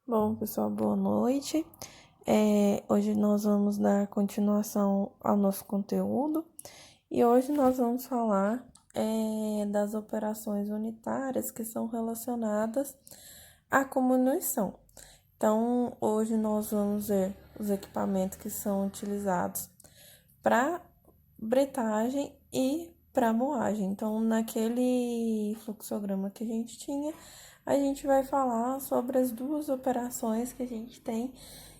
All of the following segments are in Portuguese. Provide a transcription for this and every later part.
Bom, pessoal, boa noite. Hoje nós vamos dar continuação ao nosso conteúdo e hoje nós vamos falar das operações unitárias que são relacionadas à comunição. Então, hoje nós vamos ver os equipamentos que são utilizados para bretagem e para moagem. Então, naquele fluxograma que a gente tinha, a gente vai falar sobre as duas operações que a gente tem,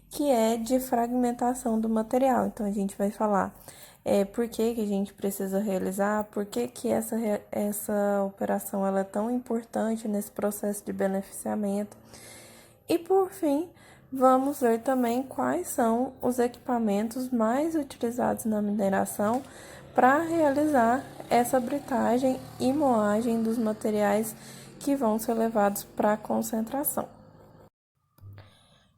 que é de fragmentação do material. Então, a gente vai falar por que a gente precisa realizar, por que essa operação ela é tão importante nesse processo de beneficiamento. E, por fim, vamos ver também quais são os equipamentos mais utilizados na mineração para realizar essa britagem e moagem dos materiais que vão ser levados para a concentração.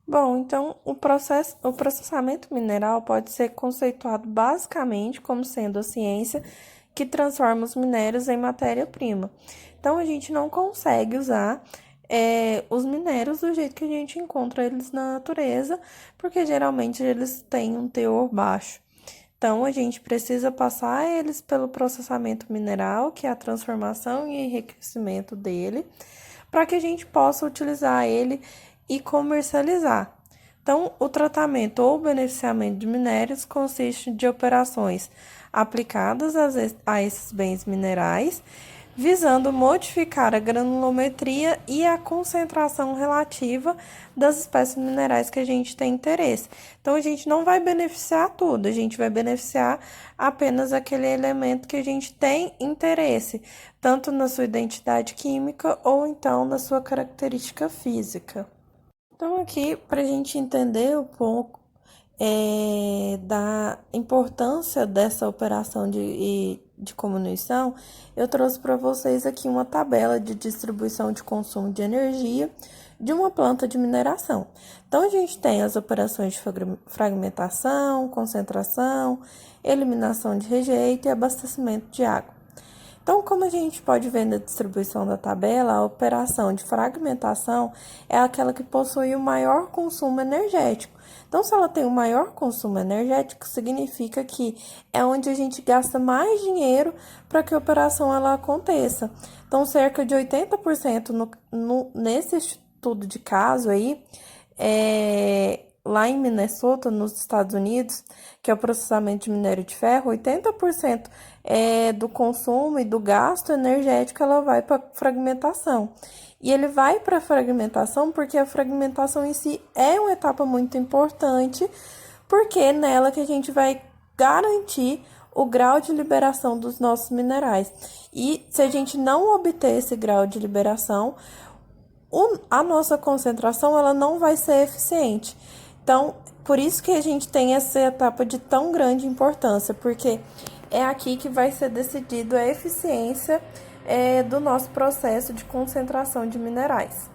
Bom, então o processamento mineral pode ser conceituado basicamente como sendo a ciência que transforma os minérios em matéria-prima. Então a gente não consegue usar os minérios do jeito que a gente encontra eles na natureza, porque geralmente eles têm um teor baixo. Então, a gente precisa passar eles pelo processamento mineral, que é a transformação e enriquecimento dele, para que a gente possa utilizar ele e comercializar. Então, o tratamento ou beneficiamento de minérios consiste de operações aplicadas a esses bens minerais, visando modificar a granulometria e a concentração relativa das espécies minerais que a gente tem interesse. Então, a gente não vai beneficiar tudo, a gente vai beneficiar apenas aquele elemento que a gente tem interesse, tanto na sua identidade química ou então na sua característica física. Então, aqui, para a gente entender um pouco da importância dessa operação de comunição, eu trouxe para vocês aqui uma tabela de distribuição de consumo de energia de uma planta de mineração. Então, a gente tem as operações de fragmentação, concentração, eliminação de rejeito e abastecimento de água. Então, como a gente pode ver na distribuição da tabela, a operação de fragmentação é aquela que possui o maior consumo energético. Então, se ela tem o maior consumo energético, significa que é onde a gente gasta mais dinheiro para que a operação ela aconteça. Então, cerca de 80% nesse estudo de caso aí, lá em Minnesota, nos Estados Unidos, que é o processamento de minério de ferro, 80% do consumo e do gasto energético ela vai para fragmentação. E ele vai para a fragmentação porque a fragmentação em si é uma etapa muito importante, porque é nela que a gente vai garantir o grau de liberação dos nossos minerais. E se a gente não obter esse grau de liberação, a nossa concentração ela não vai ser eficiente. Então, por isso que a gente tem essa etapa de tão grande importância, porque é aqui que vai ser decidido a eficiência do nosso processo de concentração de minerais.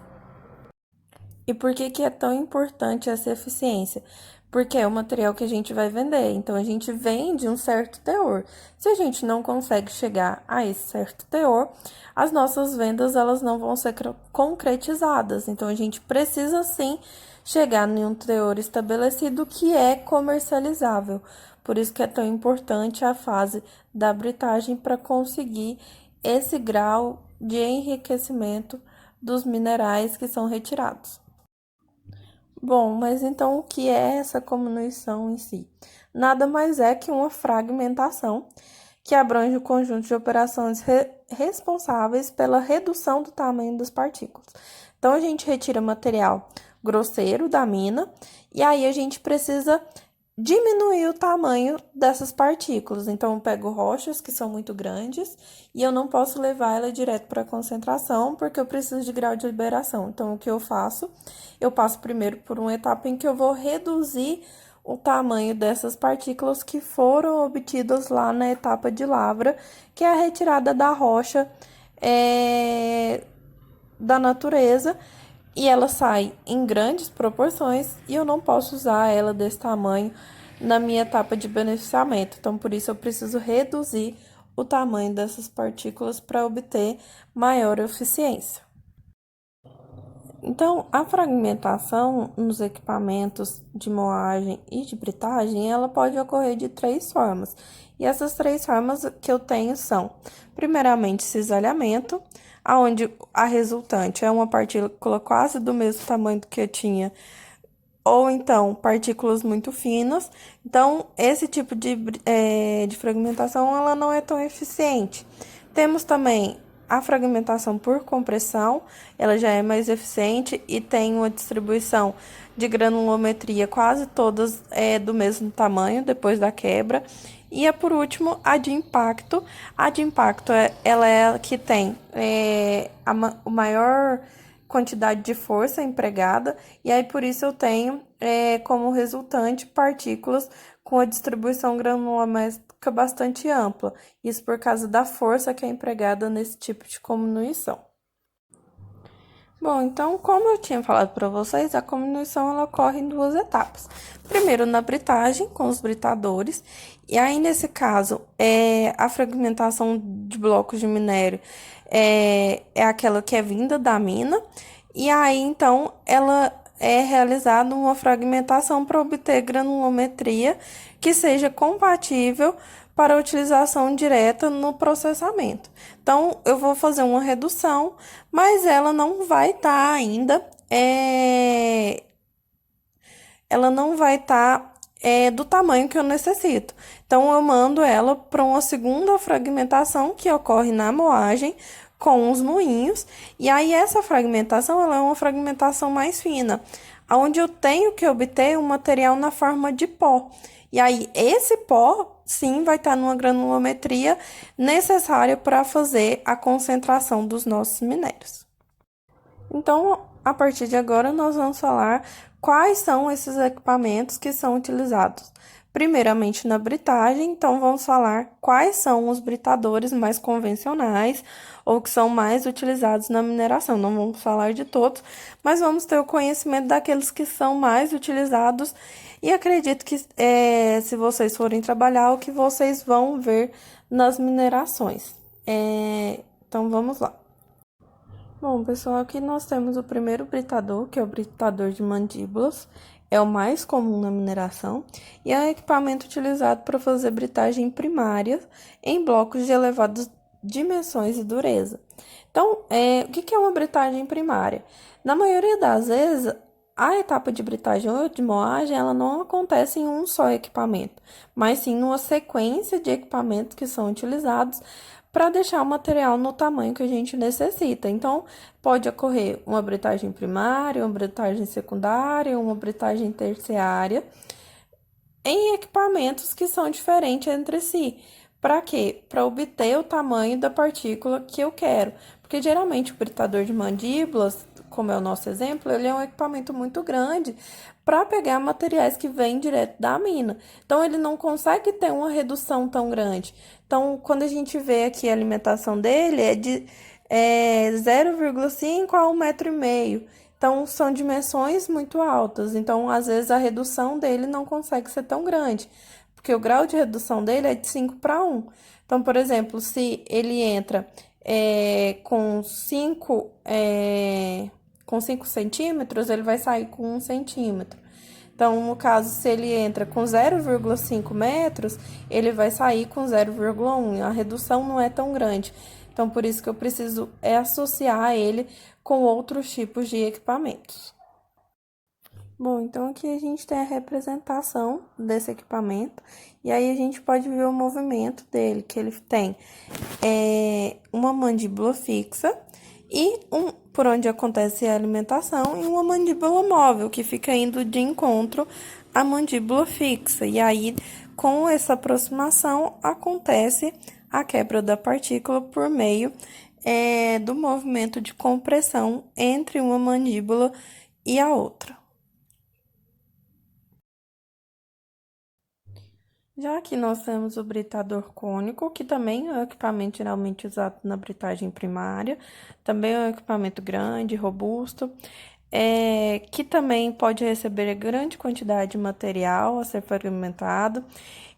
E por que é tão importante essa eficiência? Porque é o material que a gente vai vender, então a gente vende um certo teor. Se a gente não consegue chegar a esse certo teor, as nossas vendas elas não vão ser concretizadas. Então a gente precisa sim chegar em um teor estabelecido que é comercializável. Por isso que é tão importante a fase da britagem para conseguir esse grau de enriquecimento dos minerais que são retirados. Bom, mas então o que é essa comunição em si? Nada mais é que uma fragmentação que abrange o conjunto de operações responsáveis pela redução do tamanho das partículas. Então, a gente retira material grosseiro da mina e aí a gente precisa diminuir o tamanho dessas partículas. Então, eu pego rochas que são muito grandes e eu não posso levar ela direto para a concentração porque eu preciso de grau de liberação. Então, o que eu faço? Eu passo primeiro por uma etapa em que eu vou reduzir o tamanho dessas partículas que foram obtidas lá na etapa de lavra, que é a retirada da rocha da natureza, e ela sai em grandes proporções e eu não posso usar ela desse tamanho na minha etapa de beneficiamento. Então, por isso, eu preciso reduzir o tamanho dessas partículas para obter maior eficiência. Então, a fragmentação nos equipamentos de moagem e de britagem, ela pode ocorrer de três formas. E essas três formas que eu tenho são, primeiramente, cisalhamento, aonde a resultante é uma partícula quase do mesmo tamanho que eu tinha, ou então partículas muito finas. Então, esse tipo de fragmentação, ela não é tão eficiente. Temos também a fragmentação por compressão, ela já é mais eficiente e tem uma distribuição de granulometria quase todas do mesmo tamanho depois da quebra. E por último, a de impacto. A de impacto, ela é a que tem o maior quantidade de força empregada, e aí por isso eu tenho como resultante partículas com a distribuição granulométrica bastante ampla, isso por causa da força que é empregada nesse tipo de cominuição. Bom, então, como eu tinha falado para vocês, a cominuição ela ocorre em duas etapas. Primeiro, na britagem, com os britadores, e aí, nesse caso, a fragmentação de blocos de minério é aquela que é vinda da mina, e aí, então, ela é realizada uma fragmentação para obter granulometria que seja compatível para a utilização direta no processamento. Então, eu vou fazer uma redução, mas ela não vai estar ainda, ela não vai estar do tamanho que eu necessito. Então, eu mando ela para uma segunda fragmentação que ocorre na moagem com os moinhos. E aí, essa fragmentação, ela é uma fragmentação mais fina, onde eu tenho que obter um material na forma de pó. E aí, esse pó, sim, vai estar numa granulometria necessária para fazer a concentração dos nossos minérios. Então, a partir de agora, nós vamos falar quais são esses equipamentos que são utilizados. Primeiramente, na britagem, então vamos falar quais são os britadores mais convencionais ou que são mais utilizados na mineração. Não vamos falar de todos, mas vamos ter o conhecimento daqueles que são mais utilizados e acredito que se vocês forem trabalhar, o que vocês vão ver nas minerações. Então, vamos lá. Bom, pessoal, aqui nós temos o primeiro britador, que é o britador de mandíbulas. É o mais comum na mineração e é um equipamento utilizado para fazer britagem primária em blocos de elevadas dimensões e dureza. Então, o que é uma britagem primária? Na maioria das vezes, a etapa de britagem ou de moagem, ela não acontece em um só equipamento, mas sim numa sequência de equipamentos que são utilizados para deixar o material no tamanho que a gente necessita. Então, pode ocorrer uma britagem primária, uma britagem secundária, uma britagem terciária, em equipamentos que são diferentes entre si. Para quê? Para obter o tamanho da partícula que eu quero. Porque geralmente o britador de mandíbulas, como é o nosso exemplo, ele é um equipamento muito grande para pegar materiais que vêm direto da mina. Então, ele não consegue ter uma redução tão grande. Então, quando a gente vê aqui a alimentação dele, é de 0,5 a 1,5 m. Então, são dimensões muito altas. Então, às vezes, a redução dele não consegue ser tão grande, porque o grau de redução dele é de 5 para 1. Então, por exemplo, se ele entra com 5 centímetros, ele vai sair com 1 centímetro. Então, no caso, se ele entra com 0,5 metros, ele vai sair com 0,1. A redução não é tão grande. Então, por isso que eu preciso associar ele com outros tipos de equipamentos. Bom, então aqui a gente tem a representação desse equipamento, e aí a gente pode ver o movimento dele, que ele tem uma mandíbula fixa e por onde acontece a alimentação, e uma mandíbula móvel, que fica indo de encontro à mandíbula fixa. E aí, com essa aproximação, acontece a quebra da partícula por meio do movimento de compressão entre uma mandíbula e a outra. Já que nós temos o britador cônico, que também é um equipamento geralmente usado na britagem primária, também é um equipamento grande, robusto, que também pode receber grande quantidade de material a ser fragmentado.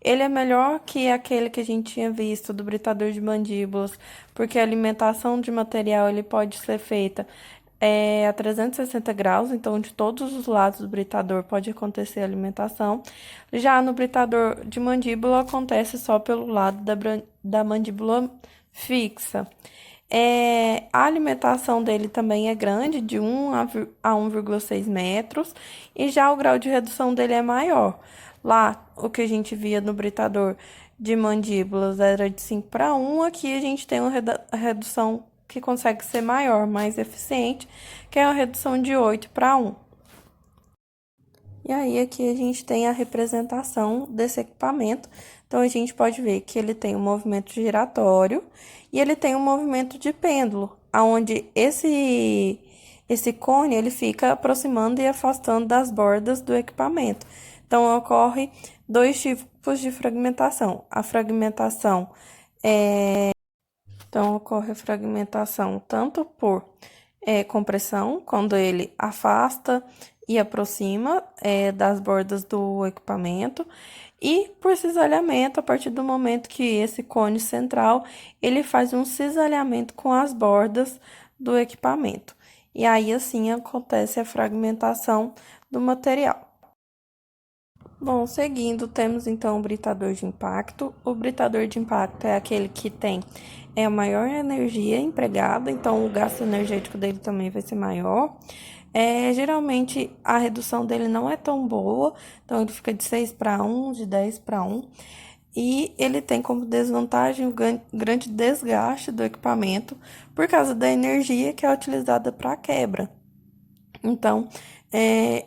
Ele é melhor que aquele que a gente tinha visto do britador de mandíbulas, porque a alimentação de material ele pode ser feita a 360 graus, então de todos os lados do britador pode acontecer a alimentação. Já no britador de mandíbula acontece só pelo lado da mandíbula fixa. A alimentação dele também é grande, de 1 a 1,6 metros, e já o grau de redução dele é maior. Lá, o que a gente via no britador de mandíbulas era de 5 para 1, aqui a gente tem uma redução que consegue ser maior, mais eficiente, que é a redução de 8 para 1. E aí, aqui a gente tem a representação desse equipamento. Então, a gente pode ver que ele tem um movimento giratório e ele tem um movimento de pêndulo, onde esse cone ele fica aproximando e afastando das bordas do equipamento. Então, ocorre dois tipos de fragmentação. Então, ocorre a fragmentação tanto por compressão, quando ele afasta e aproxima das bordas do equipamento, e por cisalhamento, a partir do momento que esse cone central, ele faz um cisalhamento com as bordas do equipamento. E aí, assim, acontece a fragmentação do material. Bom, seguindo, temos então o britador de impacto. O britador de impacto é aquele que tem a maior energia empregada, então o gasto energético dele também vai ser maior. Geralmente a redução dele não é tão boa, então ele fica de 6 para 1, de 10 para 1. E ele tem como desvantagem o grande desgaste do equipamento por causa da energia que é utilizada para a quebra. Então,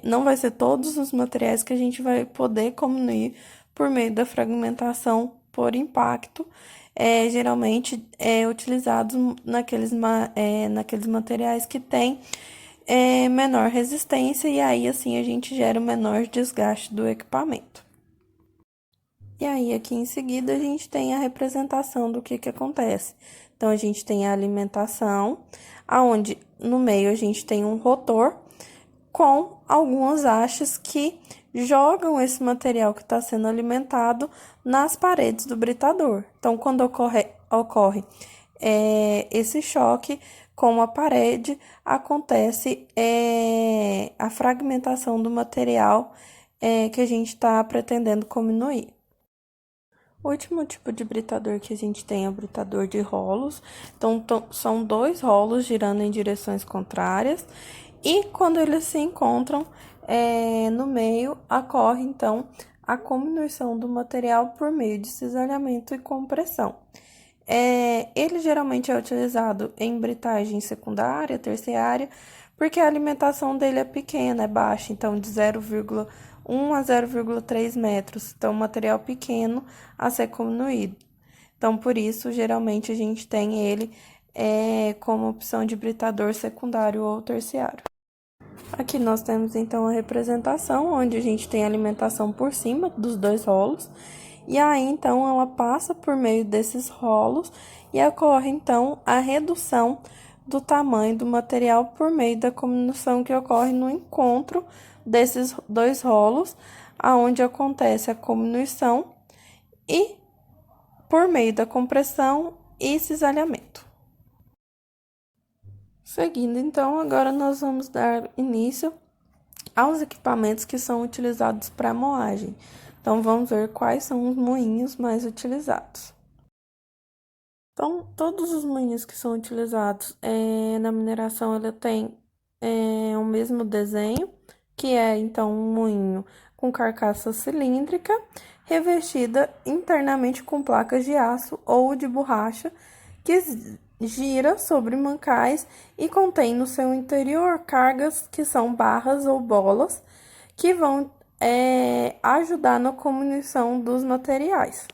não vai ser todos os materiais que a gente vai poder comunir por meio da fragmentação por impacto. Geralmente utilizados naqueles materiais que têm menor resistência, e aí assim a gente gera o menor desgaste do equipamento. E aí, aqui em seguida, a gente tem a representação do que acontece. Então, a gente tem a alimentação, aonde no meio a gente tem um rotor com algumas hastes que jogam esse material que está sendo alimentado nas paredes do britador. Então, quando ocorre esse choque com a parede, acontece a fragmentação do material que a gente está pretendendo comunir. O último tipo de britador que a gente tem é o britador de rolos. Então, são dois rolos girando em direções contrárias. E quando eles se encontram no meio, ocorre, então, a combinação do material por meio de cisalhamento e compressão. Ele geralmente é utilizado em britagem secundária, terciária, porque a alimentação dele é pequena, é baixa, então de 0,1 a 0,3 metros. Então, material pequeno a ser comunido. Então, por isso, geralmente, a gente tem ele como opção de britador secundário ou terciário. Aqui nós temos, então, a representação, onde a gente tem a alimentação por cima dos dois rolos. E aí, então, ela passa por meio desses rolos e ocorre, então, a redução do tamanho do material por meio da combinação que ocorre no encontro desses dois rolos, aonde acontece a combinação e por meio da compressão e cisalhamento. Seguindo, então, agora nós vamos dar início aos equipamentos que são utilizados para moagem. Então, vamos ver quais são os moinhos mais utilizados. Então, todos os moinhos que são utilizados na mineração, ele tem o mesmo desenho, que é, então, um moinho com carcaça cilíndrica, revestida internamente com placas de aço ou de borracha, que gira sobre mancais e contém no seu interior cargas que são barras ou bolas, que vão ajudar na comunicação dos materiais.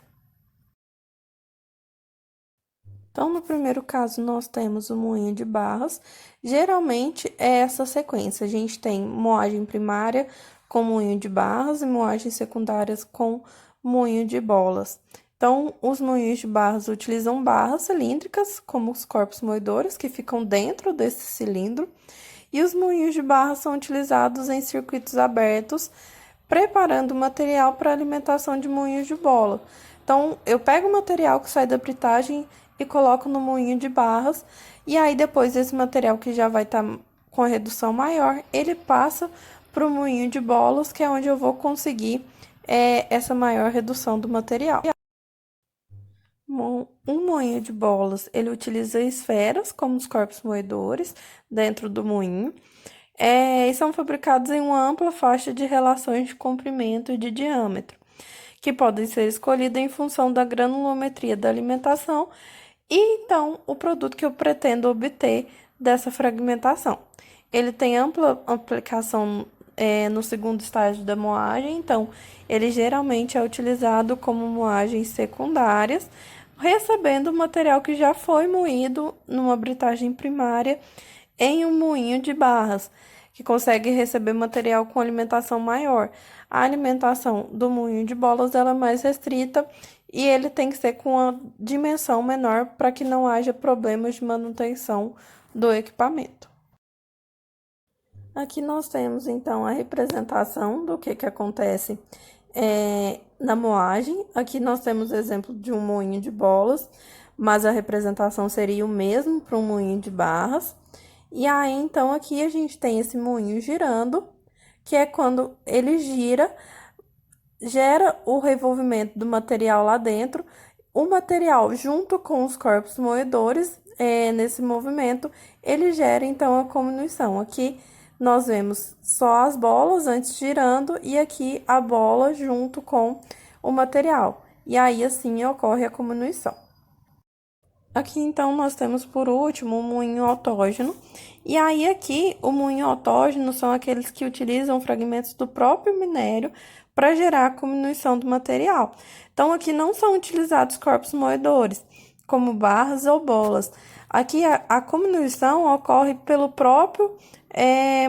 Então, no primeiro caso, nós temos o moinho de barras. Geralmente, é essa sequência. A gente tem moagem primária com moinho de barras e moagens secundárias com moinho de bolas. Então, os moinhos de barras utilizam barras cilíndricas, como os corpos moedores, que ficam dentro desse cilindro. E os moinhos de barras são utilizados em circuitos abertos, preparando o material para alimentação de moinhos de bola. Então, eu pego o material que sai da britagem e coloco no moinho de barras, e aí depois esse material que já vai estar com a redução maior, ele passa para o moinho de bolas, que é onde eu vou conseguir essa maior redução do material. Um moinho de bolas, ele utiliza esferas como os corpos moedores dentro do moinho, e são fabricados em uma ampla faixa de relações de comprimento e de diâmetro, que podem ser escolhidas em função da granulometria da alimentação e então o produto que eu pretendo obter dessa fragmentação. Ele tem ampla aplicação no segundo estágio da moagem, então ele geralmente é utilizado como moagens secundárias, recebendo o material que já foi moído numa britagem primária em um moinho de barras, que consegue receber material com alimentação maior. A alimentação do moinho de bolas ela é mais restrita e ele tem que ser com a dimensão menor para que não haja problemas de manutenção do equipamento. Aqui nós temos então a representação do que acontece na moagem. Aqui nós temos o exemplo de um moinho de bolas, mas a representação seria o mesmo para um moinho de barras. E aí, então, aqui a gente tem esse moinho girando, que é quando ele gira, gera o revolvimento do material lá dentro, o material junto com os corpos moedores, nesse movimento, ele gera, então, a cominuição. Aqui nós vemos só as bolas antes girando e aqui a bola junto com o material. E aí, assim, ocorre a cominuição. Aqui, então, nós temos, por último, o moinho autógeno. E aí, aqui, o moinho autógeno são aqueles que utilizam fragmentos do próprio minério para gerar a cominuição do material. Então, aqui não são utilizados corpos moedores, como barras ou bolas. Aqui, a cominuição ocorre pelo próprio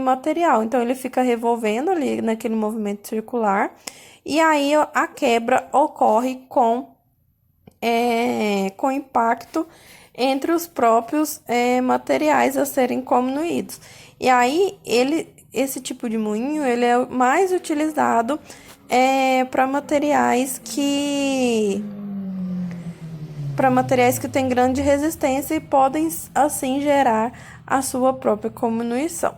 material. Então, ele fica revolvendo ali naquele movimento circular. E aí, a quebra ocorre com impacto entre os próprios materiais a serem cominuídos. E aí, esse tipo de moinho, ele é mais utilizado para materiais que têm grande resistência e podem, assim, gerar a sua própria cominuição.